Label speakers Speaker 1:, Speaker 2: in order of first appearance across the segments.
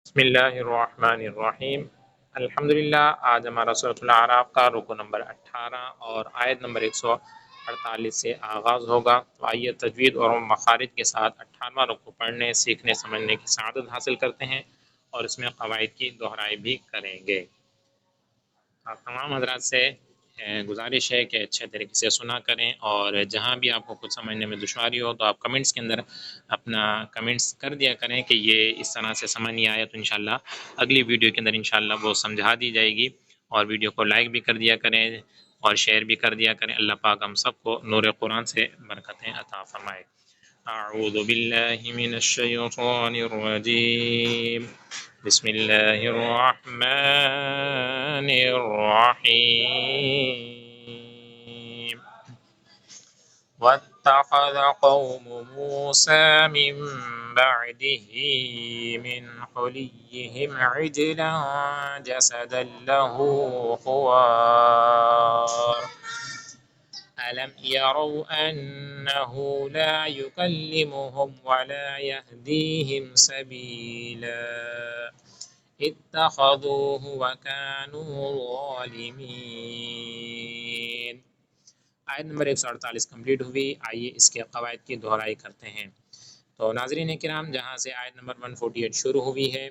Speaker 1: بسم اللہ الرحمن الرحیم۔ الحمدللہ، آج ہمارا سورۃ الاعراف کا رکو نمبر 18 اور آیت نمبر 148 سے آغاز ہوگا۔ تو آئیے تجوید اور مخارج کے ساتھ 18واں رکو پڑھنے، سیکھنے، سمجھنے کی سعادت حاصل کرتے ہیں اور اس میں قواعد کی دہرائی بھی کریں گے۔ تمام حضرات سے گزارش ہے کہ اچھے طریقے سے سنا کریں، اور جہاں بھی آپ کو کچھ سمجھنے میں دشواری ہو تو آپ کمنٹس کے اندر اپنا کمنٹس کر دیا کریں کہ یہ اس طرح سے سمجھ نہیں آیا، تو انشاءاللہ اگلی ویڈیو کے اندر انشاءاللہ وہ سمجھا دی جائے گی۔ اور ویڈیو کو لائک بھی کر دیا کریں اور شیئر بھی کر دیا کریں۔ اللہ پاک ہم سب کو نور قرآن سے برکتیں عطا فرمائے۔ اعوذ باللہ من الشیطان الرجیم، بسم اللہ الرحمن الرحیم۔ واتخذ قوم موسى من بعده من حليهم عجلا جسدا له خوار ألم يروا أنه لا يكلمهم ولا يهديهم سبيلا اتخذوه وكانوا ظالمين۔ آیت نمبر 148 کمپلیٹ ہوئی۔ آئیے اس کے قواعد کی دہرائی کرتے ہیں۔ تو ناظرین کرام، جہاں سے آیت نمبر 148 شروع ہوئی ہے،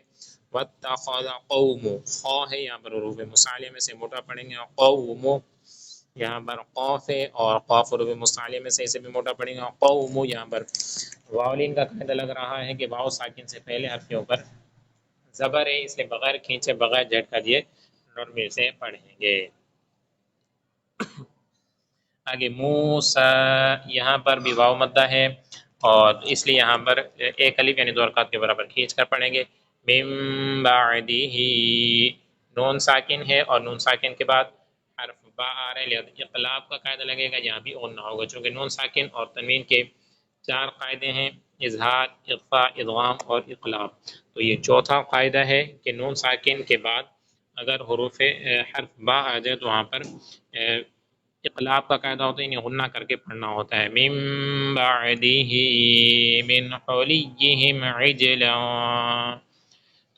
Speaker 1: وَاتَّخَذَ قَوْمُ، خو ہے یہاں پر حروف مصالحہ سے موٹا پڑھیں گے، قوم یہاں پر قوف ہے اور قوف حروف مصالحہ سے اسے بھی موٹا پڑھیں گے، قوم یہاں پر واولین کا قاعدہ لگ رہا ہے کہ واو ساکن سے پہلے حرف کے اوپر زبر ہے، اس لیے بغیر کھینچے بغیر جھٹکا دیے نرمی سے پڑھیں گے۔ آگے موسیٰ، یہاں پر بھی واو مدہ ہے اور اس لیے یہاں پر ایک الف یعنی دو حرکات کے برابر کھینچ کر پڑھیں گے۔ من بعدہ، نون ساکن ہے اور نون ساکن کے بعد حرف با آ رہے ہیں، لہذا اقلاب کا قاعدہ لگے گا، یہاں بھی غنہ ہوگا، چونکہ نون ساکن اور تنوین کے 4 قاعدے ہیں: اظہار، اخفاء، ادغام اور اقلاب۔ تو یہ چوتھا قاعدہ ہے کہ نون ساکن کے بعد اگر حرف با آ جائے تو وہاں پر اقلاب کا قاعدہ ہوتا ہے، یعنی غنہ کر کے پڑھنا ہوتا ہے۔ من بعدہ من حلیہم عجلا،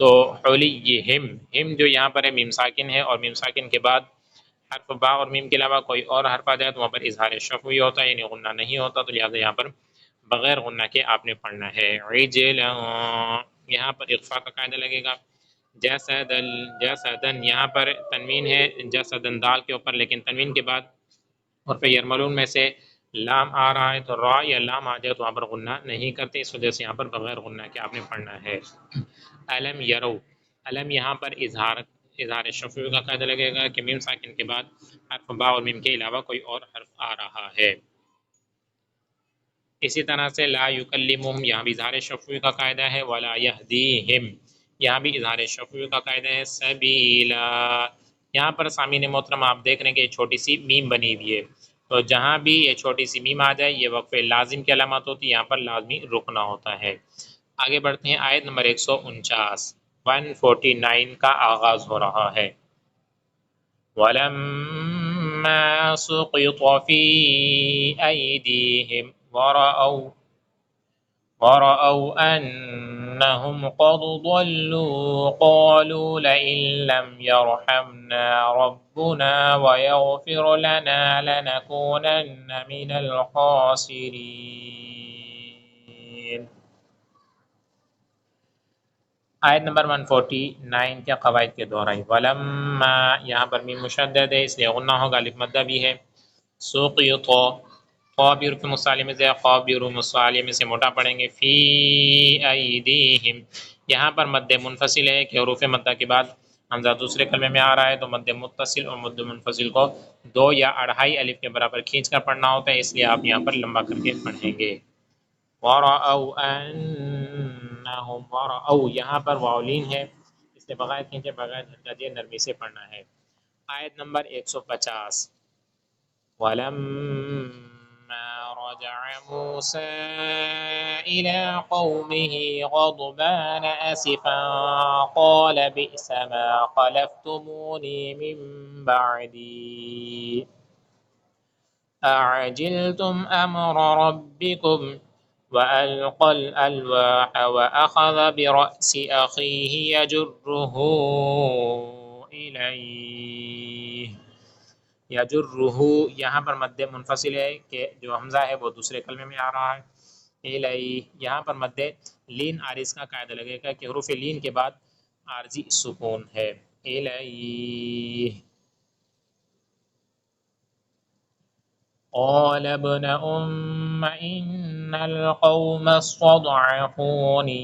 Speaker 1: تو حلیہم، ہم جو یہاں پر ہے میم ساکن ہے اور میم ساکن کے بعد حرف با اور میم کے علاوہ کوئی اور حرف آ جائے تو وہاں پر اظہار شفوی ہوتا ہے، یعنی غنہ نہیں ہوتا، تو لہٰذا یہاں پر بغیر غنہ کے آپ نے پڑھنا ہے۔ عجلا، یہاں پر اخفاء کا قاعدہ لگے گا۔ جسدن، جسدن یہاں پر تنوین ہے جسدن دال کے اوپر، لیکن تنوین کے بعد اور پھر یرملون میں سے لام آ رہا ہے تو را یا لام آ جائے تو وہاں پر غنہ نہیں کرتے، اس وجہ سے یہاں پر بغیر غنہ کے آپ نے پڑھنا ہے۔ علم یرو، علم یہاں پر اظہار شفوی کا قاعدہ لگے گا کہ میم ساکن کے بعد حرف با اور میم کے علاوہ کوئی اور حرف آ رہا ہے۔ اسی طرح سے لا یکلمہم، یہاں بھی اظہار شفوی کا قاعدہ ہے۔ ولا یہدیہم، یہاں بھی اظہار شفوی کا قاعدہ ہے۔ سبیلا، یہاں پر سامعین محترم آپ دیکھ رہے ہیں کہ چھوٹی سی میم بنی ہوئی ہے، تو جہاں بھی یہ چھوٹی سی میم آ جائے یہ وقف لازم کی علامت ہوتی ہے، یہاں پر لازمی رکنا ہوتا ہے۔ آگے بڑھتے ہیں، آیت نمبر 149 کا آغاز ہو رہا ہے۔ وَلَمَّا سُقِطَ فِي أَيْدِيهِمْ وَرَأَوْا أَنَّهُمْ قَدْ ضَلُّوا قَالُوا لَئِن لَّمْ يَرْحَمْنَا رَبُّنَا وَيَغْفِرْ لَنَا لَنَكُونَنَّ مِنَ الْخَاسِرِينَ۔ آیت نمبر 149 کے قواعد کے دہرائی۔ ولما، یہاں پر میم مشدد ہے اس لیے غنہ ہوگا، الف مدہ بھی ہے۔ سقط، قا بھی حروف مصالحہ سے، قا بھی حروف مصالحہ سے موٹا پڑھیں گے۔ فی ایدیہم، یہاں پر مد منفصل ہے کہ حروف مدہ کے بعد حمزہ دوسرے کلمے میں آ رہا ہے تو مد متصل اور مد منفصل کو 2 یا اڑھائی الف کے برابر کھینچ کر پڑھنا ہوتا ہے، اس لیے آپ یہاں پر لمبا کر کے پڑھیں گے۔ وَرَأَوْا أَنَّهُمْ، وَرَأَوْا یہاں پر واولین ہے، اس لیے بغیر کھینچے بغیر جھٹکا دیے نرمی سے پڑھنا ہے۔ آیت نمبر 150۔ وَلَمَّا رَجَعَ مُوسَىٰ إِلَىٰ قَوْمِهِ غَضْبَانَ أَسِفًا قَالَ بِئْسَ مَا خَلَفْتُمُونِي مِن بَعْدِي أَعَجِلْتُمْ أَمْرَ رَبِّكُمْ وألقى الألواح وأخذ برأس أخيه يجره إليه. یجرہ یہاں پر مد منفصل ہے کہ جو حمزہ ہے وہ دوسرے کلمے میں آ رہا ہے. الیہ یہاں پر مد لین عارض کا قاعدہ لگے گا کہ حروف لین کے بعد عارضی سکون ہے. الیہ. قال ابن إن القوم استضعفوني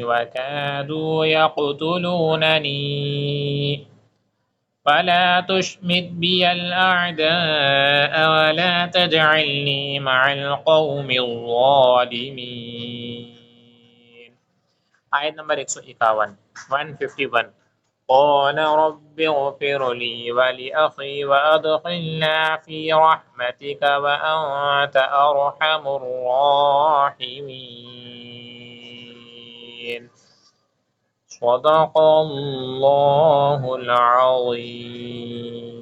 Speaker 1: وكادوا يقتلونني فلا تشمت بي الأعداء ولا تجعلني مع القوم الظالمين. آیت نمبر 151. قال رب اغفر لي ولأخي وأدخلنا في رحمتك وأنت أرحم الراحمين. صدق الله العظيم.